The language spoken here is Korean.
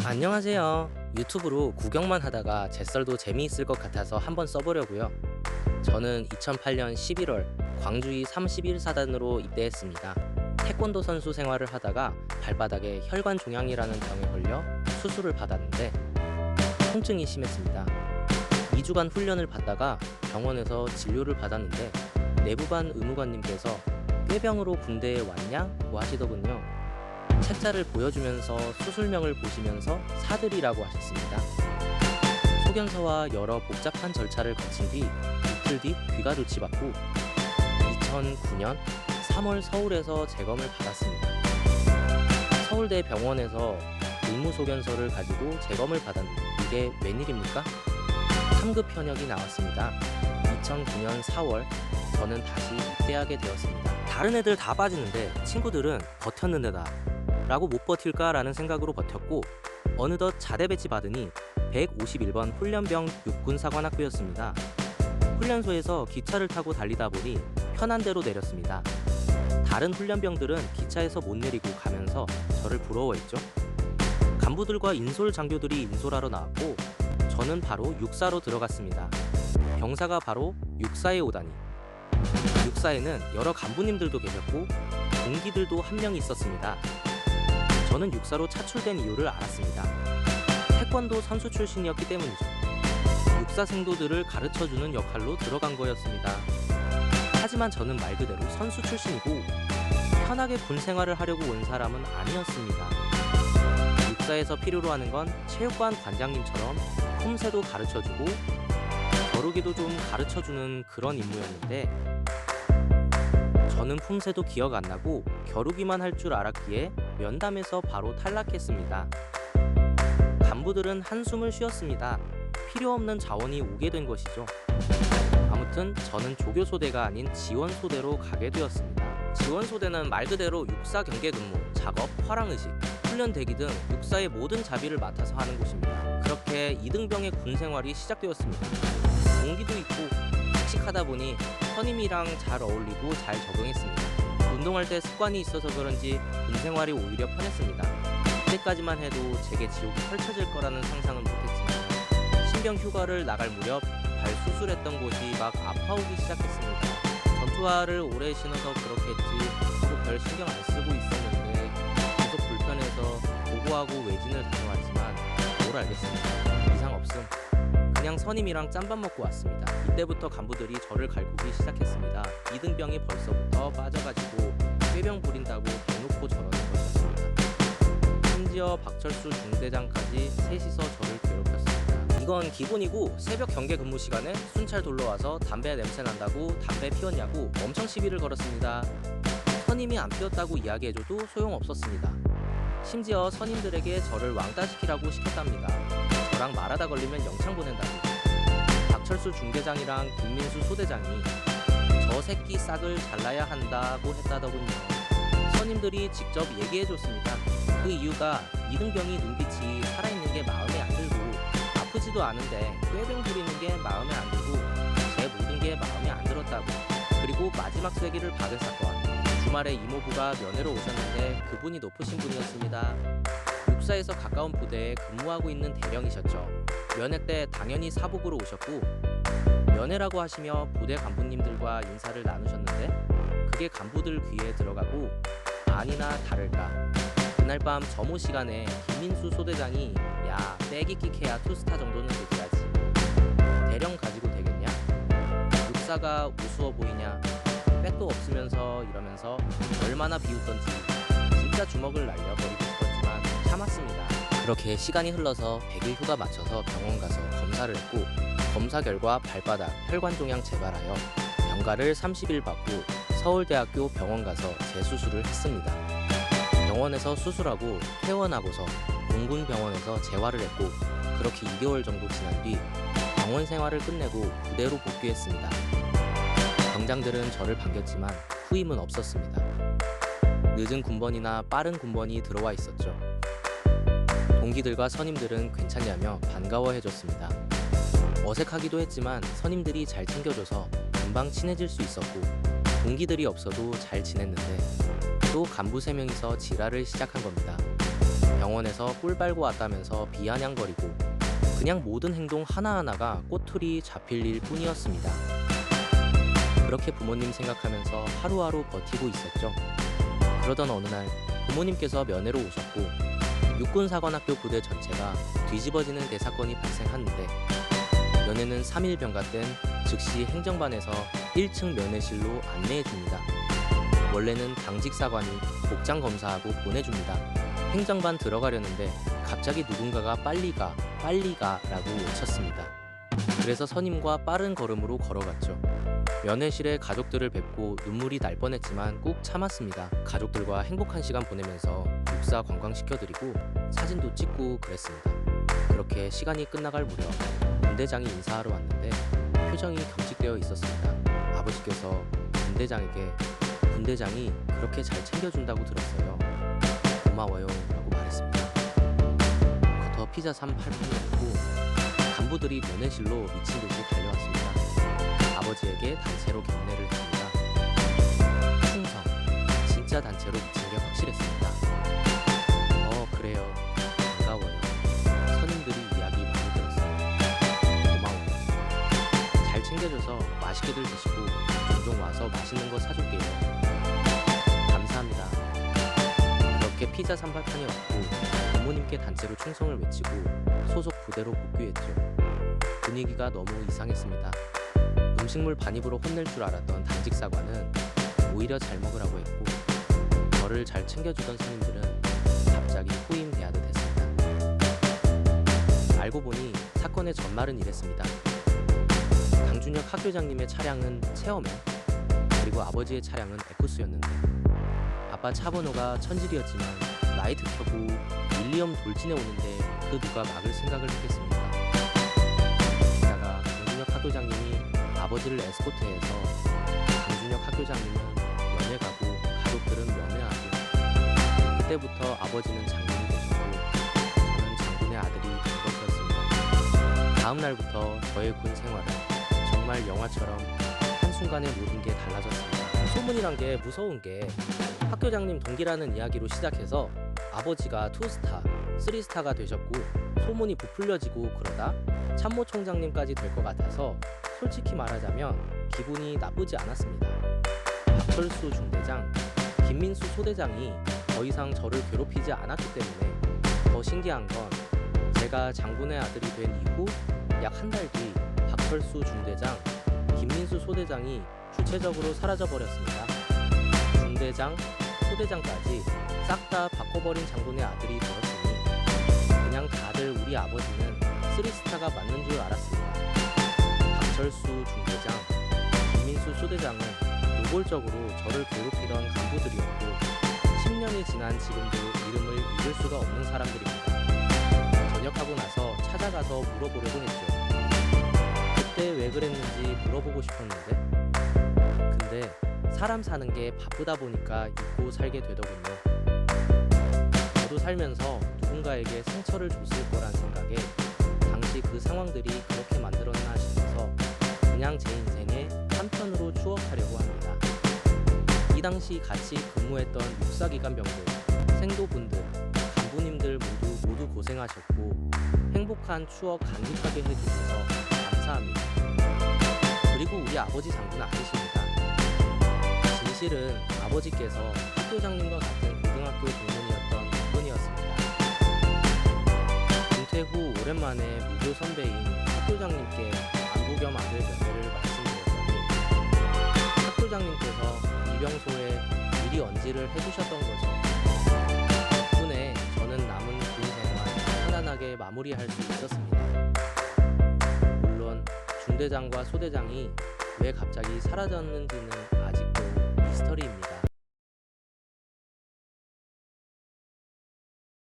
안녕하세요. 유튜브로 구경만 하다가 제썰도 재미있을 것 같아서 한번 써보려고요. 저는 2008년 11월 광주이 31사단으로 입대했습니다. 태권도 선수 생활을 하다가 발바닥에 혈관 종양이라는 병에 걸려 수술을 받았는데 통증이 심했습니다. 2주간 훈련을 받다가 병원에서 진료를 받았는데 내부반 의무관님께서 꾀병으로 군대에 왔냐고 하시더군요. 책자를 보여주면서 수술명을 보시면서 사들이라고 하셨습니다. 소견서와 여러 복잡한 절차를 거친 뒤 이틀 뒤 귀가 조치받고 2009년 3월 서울에서 재검을 받았습니다. 서울대 병원에서 의무소견서를 가지고 재검을 받았는데 이게 웬일입니까? 3급 현역이 나왔습니다. 2009년 4월 저는 다시 입대하게 되었습니다. 다른 애들 다 빠지는데 친구들은 버텼는데다 라고 못 버틸까 라는 생각으로 버텼고 어느덧 자대 배치 받으니 151번 훈련병 육군사관학교였습니다. 훈련소에서 기차를 타고 달리다 보니 편한 대로 내렸습니다. 다른 훈련병들은 기차에서 못 내리고 가면서 저를 부러워했죠. 간부들과 인솔 장교들이 인솔하러 나왔고 저는 바로 육사로 들어갔습니다. 병사가 바로 육사에 오다니. 육사에는 여러 간부님들도 계셨고 동기들도 한 명 있었습니다. 저는 육사로 차출된 이유를 알았습니다. 태권도 선수 출신이었기 때문이죠. 육사 생도들을 가르쳐주는 역할로 들어간 거였습니다. 하지만 저는 말 그대로 선수 출신이고 편하게 군 생활을 하려고 온 사람은 아니었습니다. 육사에서 필요로 하는 건 체육관 관장님처럼 품새도 가르쳐주고 겨루기도 좀 가르쳐주는 그런 임무였는데 저는 품새도 기억 안 나고 겨루기만 할 줄 알았기에 면담에서 바로 탈락했습니다. 간부들은 한숨을 쉬었습니다. 필요 없는 자원이 오게 된 것이죠. 아무튼 저는 조교소대가 아닌 지원소대로 가게 되었습니다. 지원소대는 말 그대로 육사 경계근무, 작업, 화랑의식, 훈련 대기 등 육사의 모든 자비를 맡아서 하는 곳입니다. 그렇게 이등병의 군 생활이 시작되었습니다. 동기도 있고 씩씩하다 보니 선임이랑 잘 어울리고 잘 적응했습니다. 운동할 때 습관이 있어서 그런지 군 생활이 오히려 편했습니다. 그때까지만 해도 제게 지옥이 펼쳐질 거라는 상상은 못했습니다. 신병 휴가를 나갈 무렵 발 수술했던 곳이 막 아파오기 시작했습니다. 전투화를 오래 신어서 그렇겠지 하고 별 신경 안 쓰고 있었는데 계속 불편해서 보고하고 외진을 다녀왔지만 뭘 알겠습니다. 이상 없음. 그냥 선임이랑 짬밥 먹고 왔습니다. 이때부터 간부들이 저를 갈구기 시작했습니다. 이등병이 벌써부터 빠져가지고 꾀병 부린다고 대놓고 저러는 것이었습니다. 심지어 박철수 중대장까지 셋이서 저를 괴롭혔습니다. 이건 기본이고 새벽 경계 근무 시간에 순찰 돌러와서 담배 냄새 난다고 담배 피웠냐고 엄청 시비를 걸었습니다. 선임이 안 피웠다고 이야기해줘도 소용없었습니다. 심지어 선임들에게 저를 왕따시키라고 시켰답니다. 저랑 말하다 걸리면 영창 보낸다고. 박철수 중대장이랑 김민수 소대장이 저 새끼 싹을 잘라야 한다고 했다더군요. 선임들이 직접 얘기해줬습니다. 그 이유가 이등병이 눈빛이 살아있는 게 마음에 안 들고 아프지도 않은데 꾀병 부리는 게 마음에 안 들고 제 모든 게 마음에 안 들었다고. 그리고 마지막 쐐기를 박을 사건. 주말에 이모부가 면회로 오셨는데 그분이 높으신 분이었습니다. 육사에서 가까운 부대에 근무하고 있는 대령이셨죠. 면회 때 당연히 사복으로 오셨고 면회라고 하시며 부대 간부님들과 인사를 나누셨는데 그게 간부들 귀에 들어가고 아니나 다를까 그날 밤 점호 시간에 김민수 소대장이 야 빼기킥해야 투스타 정도는 되줘야지. 대령 가지고 되겠냐? 육사가 우스워 보이냐? 백도 없으면서 이러면서 얼마나 비웃던지 진짜 주먹을 날려버리고 싶었지만 참았습니다. 그렇게 시간이 흘러서 100일 휴가 맞춰서 병원 가서 검사를 했고 검사 결과 발바닥 혈관종양 재발하여 병가를 30일 받고 서울대학교 병원 가서 재수술을 했습니다. 병원에서 수술하고 퇴원하고서 공군병원에서 재활을 했고 그렇게 2개월 정도 지난 뒤 병원 생활을 끝내고 부대로 복귀했습니다. 병장들은 저를 반겼지만 후임은 없었습니다. 늦은 군번이나 빠른 군번이 들어와 있었죠. 동기들과 선임들은 괜찮냐며 반가워해줬습니다. 어색하기도 했지만 선임들이 잘 챙겨줘서 금방 친해질 수 있었고 동기들이 없어도 잘 지냈는데 또 간부 3명이서 지랄을 시작한 겁니다. 병원에서 꿀 빨고 왔다면서 비아냥거리고 그냥 모든 행동 하나하나가 꼬투리 잡힐 일 뿐이었습니다. 그렇게 부모님 생각하면서 하루하루 버티고 있었죠. 그러던 어느 날 부모님께서 면회로 오셨고 육군사관학교 부대 전체가 뒤집어지는 대사건이 발생하는데 면회는 3일 병가 땐 즉시 행정반에서 1층 면회실로 안내해 줍니다. 원래는 당직 사관이 복장 검사하고 보내줍니다. 행정반 들어가려는데 갑자기 누군가가 빨리 가, 빨리 가 라고 외쳤습니다. 그래서 선임과 빠른 걸음으로 걸어갔죠. 면회실에 가족들을 뵙고 눈물이 날 뻔했지만 꾹 참았습니다. 가족들과 행복한 시간 보내면서 육사 관광시켜드리고 사진도 찍고 그랬습니다. 그렇게 시간이 끝나갈 무렵 분대장이 인사하러 왔는데 표정이 경직되어 있었습니다. 아버지께서 분대장에게 분대장이 그렇게 잘 챙겨준다고 들었어요. 고마워요 라고 말했습니다. 겉어 피자 3,800을 먹고 간부들이 면회실로 미친듯이 달려왔습니다. 아버지에게 단체로 경례를 했습니다. 충성, 진짜 단체로 미친 게 확실했습니다. 그래요. 반가워요. 선임들이 이야기 많이 들었어요. 고마워요. 잘 챙겨줘서 맛있게들 드시고 종종 와서 맛있는 거 사줄게요. 감사합니다. 그렇게 피자 3,800판이 왔고 부모님께 단체로 충성을 외치고 소속 부대로 복귀했죠. 분위기가 너무 이상했습니다. 음식물 반입으로 혼낼 줄 알았던 당직 사관은 오히려 잘 먹으라고 했고 저를 잘 챙겨주던 선임들은 갑자기 후임 대하듯 했습니다. 알고 보니 사건의 전말은 이랬습니다. 강준혁 학교장님의 차량은 체어맨, 그리고 아버지의 차량은 에쿠스였는데 아빠 차 번호가 천질이었지만 라이트 켜고 윌리엄 돌진해 오는데 그 누가 막을 생각을 했겠습니까? 게다가 강준혁 학교장님이 아버지를 에스코트해서 강준혁 학교장님은 면회 가고 가족들은 면회하고 그때부터 아버지는 장군이 되셨고 저는 장군의 아들이 된 것이었습니다. 다음 날부터 저의 군 생활은 정말 영화처럼 한순간에 모든 게 달라졌습니다. 소문이란 게 무서운 게 학교장님 동기라는 이야기로 시작해서 아버지가 2스타, 3스타가 되셨고 소문이 부풀려지고 그러다 참모총장님까지 될 것 같아서 솔직히 말하자면 기분이 나쁘지 않았습니다. 박철수 중대장, 김민수 소대장이 더 이상 저를 괴롭히지 않았기 때문에 더 신기한 건 제가 장군의 아들이 된 이후 약 한 달 뒤 박철수 중대장, 김민수 소대장이 주체적으로 사라져버렸습니다. 중대장, 소대장까지 싹 다 바꿔버린 장군의 아들이 되었으니 그냥 다들 우리 아버지는 3스타가 맞는 줄 알았습니다. 박철수 중대장, 김민수 소대장은 노골적으로 저를 괴롭히던 간부들이었고 10년이 지난 지금도 이름을 잊을 수가 없는 사람들입니다. 전역하고 나서 찾아가서 물어보려고 했죠. 그때 왜 그랬는지 물어보고 싶었는데 근데 사람 사는 게 바쁘다 보니까 잊고 살게 되더군요. 저도 살면서 누군가에게 상처를 줬을 거란 생각에 당시 그 상황들이 그렇게 만들었나 싶어서 그냥 제 인생의 한편으로 추억하려고 합니다. 이 당시 같이 근무했던 육사기관병들, 생도분들, 간부님들 모두 고생하셨고 행복한 추억 간직하게 해주셔서 감사합니다. 그리고 우리 아버지 장군은 아니십니다. 진실은 아버지께서 학교장님과 같은 고등학교 동문이었던 분이었습니다. 은퇴 후 오랜만에 무교 선배인 학교장님께 안부 겸 아들 면회를 말씀드렸더니 학교장님께서 이병소에 미리 언지를 해주셨던 거죠. 덕분에 저는 남은 군 생활 편안하게 마무리할 수 있었습니다. 물론 중대장과 소대장이 왜 갑자기 사라졌는지는 아직도